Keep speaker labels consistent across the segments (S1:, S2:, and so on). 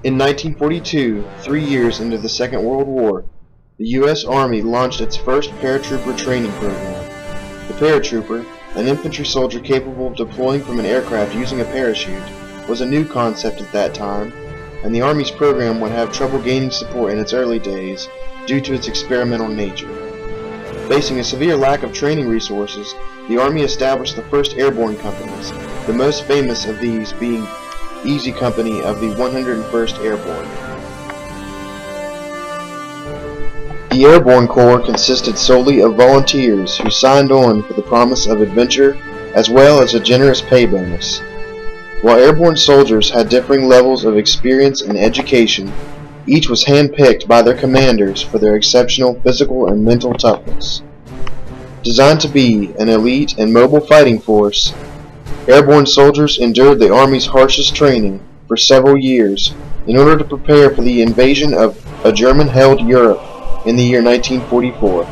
S1: In 1942, 3 years into the Second World War, the U.S. Army launched its first paratrooper training program. The paratrooper, an infantry soldier capable of deploying from an aircraft using a parachute, was a new concept at that time, and the Army's program would have trouble gaining support in its early days due to its experimental nature. Facing a severe lack of training resources, the Army established the first airborne companies, the most famous of these being Easy Company of the 101st Airborne. The Airborne Corps consisted solely of volunteers who signed on for the promise of adventure as well as a generous pay bonus. While airborne soldiers had differing levels of experience and education, each was hand-picked by their commanders for their exceptional physical and mental toughness. Designed to be an elite and mobile fighting force, airborne soldiers endured the Army's harshest training for several years in order to prepare for the invasion of a German-held Europe in the year 1944.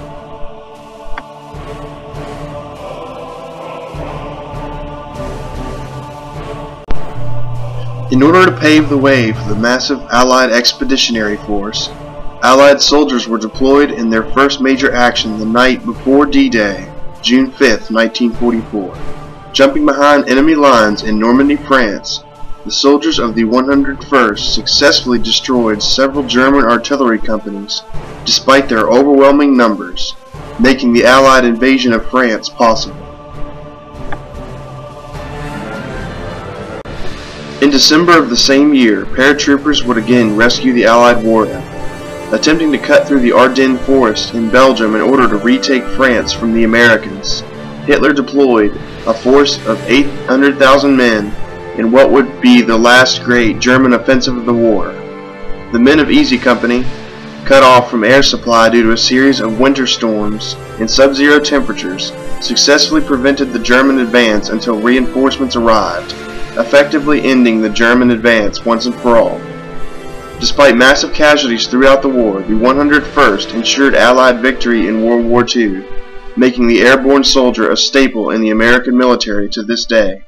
S1: In order to pave the way for the massive Allied Expeditionary Force, Allied soldiers were deployed in their first major action the night before D-Day, June 5, 1944. Jumping behind enemy lines in Normandy, France, the soldiers of the 101st successfully destroyed several German artillery companies despite their overwhelming numbers, making the Allied invasion of France possible. In December of the same year, paratroopers would again rescue the Allied war effort, attempting to cut through the Ardennes forest in Belgium in order to retake France from the Americans. Hitler deployed a force of 800,000 men in what would be the last great German offensive of the war. The men of Easy Company, cut off from air supply due to a series of winter storms and sub-zero temperatures, successfully prevented the German advance until reinforcements arrived, effectively ending the German advance once and for all. Despite massive casualties throughout the war, the 101st ensured Allied victory in World War II, making the airborne soldier a staple in the American military to this day.